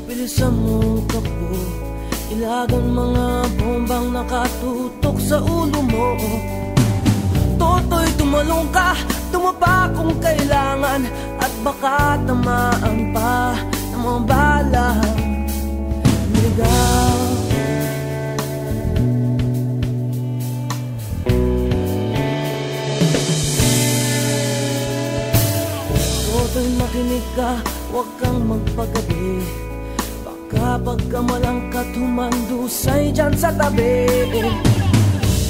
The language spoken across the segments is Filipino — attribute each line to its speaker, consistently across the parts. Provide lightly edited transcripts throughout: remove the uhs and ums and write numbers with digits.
Speaker 1: bilisan mo takbo. Ilagan mga bombang nakatutok sa ulo mo. Toto'y tumalong ka, tumapa kung kailangan, at baka tamaan pa ng mga balang niligaw. Toto'y makinig ka, huwag kang magpagabi. Baka pagkamalang ka't humandusay dyan sa tabi.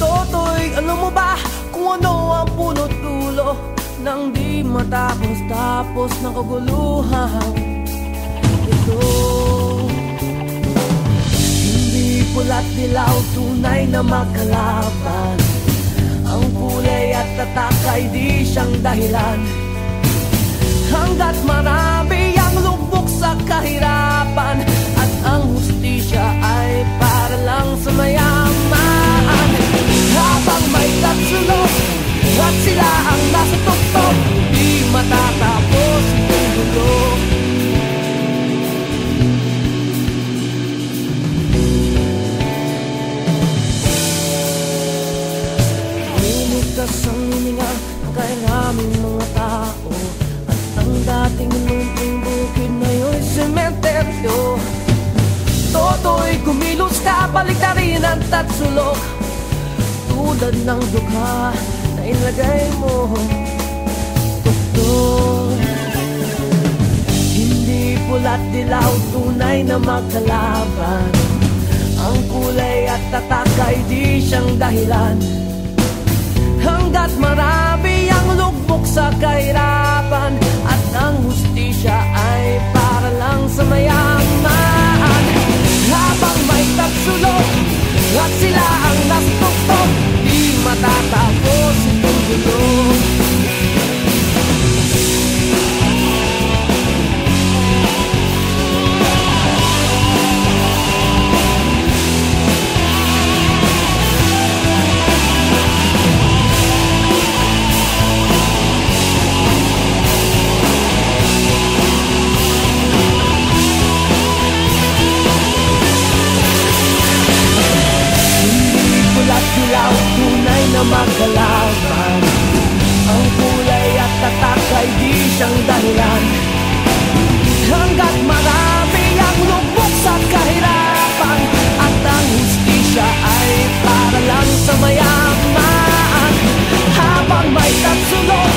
Speaker 1: Toto'y alam mo ba kung ano ang punot dulo nang di matapos-tapos ng kaguluhan ito? Hindi pula't dilaw, tunay na magkalaban. Ang kulay at tatak ay di siyang dahilan. Hanggat marami ang lubog sa kahirapan, at ang hustisya ay para lang sa mayaman. Habang may tatsulok at sila ang nasa tuktok, di matatapos itong gulo. Limitas ang hininga kay raming mga tao, at ang dating munting bukid na yo'y sementeryo. Toto'y kumilos ka, baliktarin ang tatsulok, tulad ng dukha na ilagay mo tuktok. Hindi pula't dilaw, tunay na magkalaban. Ang kulay at tatak ay di siyang dahilan. Hanggat marami ang lugmok sa kahirapan, at ang hustisya ay para lang sa mayaman. Habang may tatsulok at sila ang nasa tuktok, di matatapos itong gulo. Tunay na magkalaban. Ang kulay at tatak ay di siyang dahilan. Hanggat marami ang lubog sa kahirapan, at ang hustisya ay para lang sa mayaman. Habang may tatsulok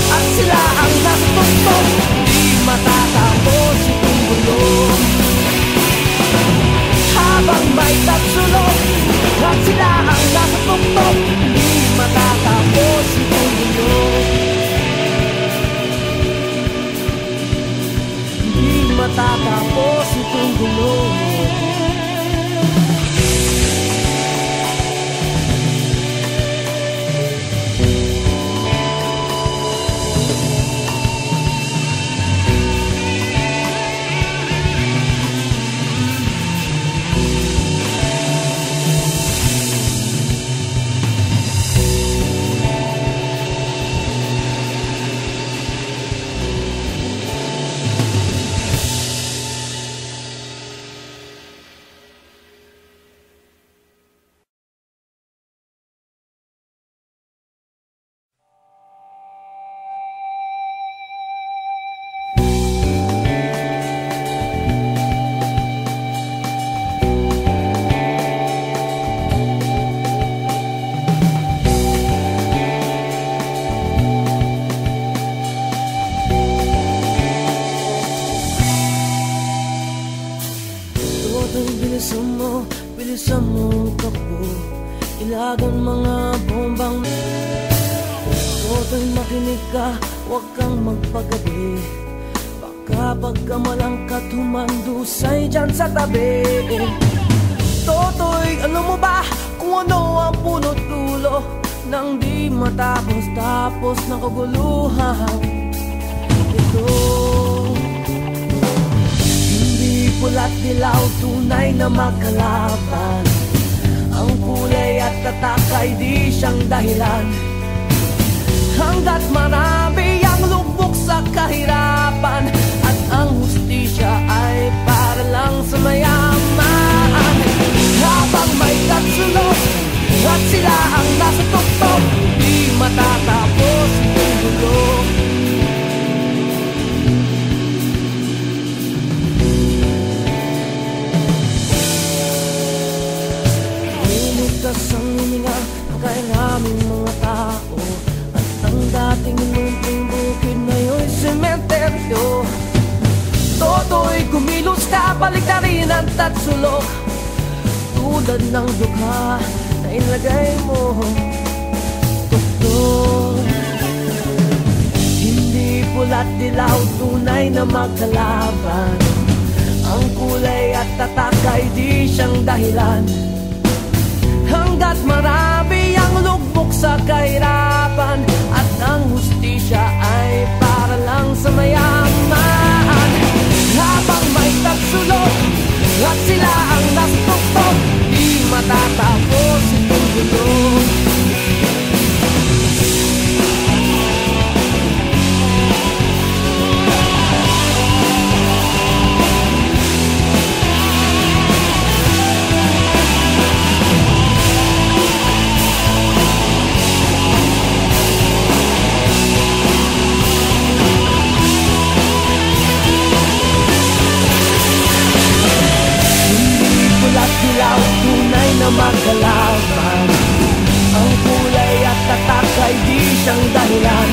Speaker 1: at sila ang nasa tuktok, di matatapos itong gulo. Habang may tatsulok at sila ang nasa tuktok, di matatapos itong gulo. Di matatapos itong gulo. Bilisan mo takbo. Ilagan mga bombang. Toto'y makinig ka, huwag kang magpagabi. Baka pagkamalang ka't humandusay dyan sa tabi. Toto'y alam mo ba kung ano ang punot dulo nang di matapos-tapos ng kaguluhan ito? Pula't dilaw, tunay na magkalaban. Ang kulay at tatak ay di siyang dahilan. Hanggat marami ang lubog sa kahirapan, at ang hustisya ay sa'yo. Toto'y kumilos ka, baliktarin at sulok, tulad ng dukha na ilagay mo. Doktor, hindi pula't dilaw, tunay na magkalaban. Ang kulay at tatak ay di siyang dahilan. Hanggat marami ang lugmok sa kahirapan, at ang hustisya ay para lang sa mayaman. Habang may tagsulok at sila ang nastuktok, di matatapos itong gulo. Dilaw, tunay na magkalaban. Ang kulay at tatak ay di siyang dahilan.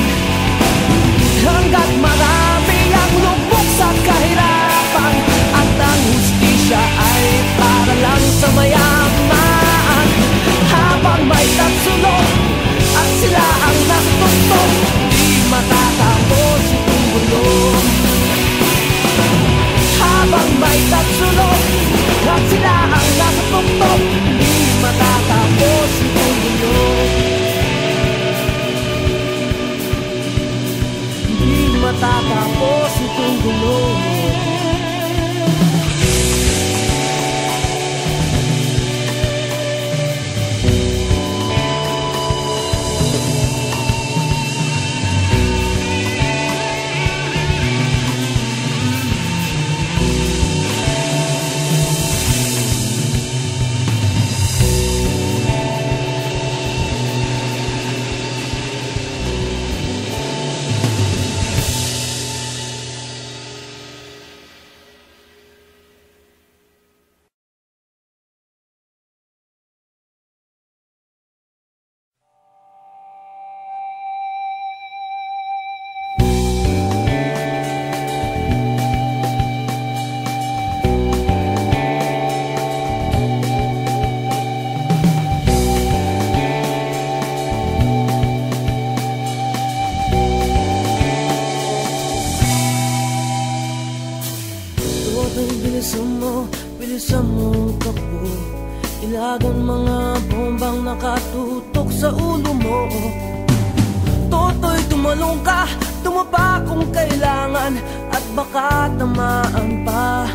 Speaker 1: Hanggat marami ang lubog sa kahirapan, at ang hustisya ay para lang sa mayaman. Habang may tagsulok at sila ang nastuktok, di matatapos itong gulo. Habang may tagsulok at sila ang nasa tuktok, di matatapos itong gulo. Di matatapos itong gulo. Bilisan mo takbo, ilagan mga bombang nakatutok sa ulo mo. Toto'y tumalong ka, tumapa kung kailangan, at baka tamaan pa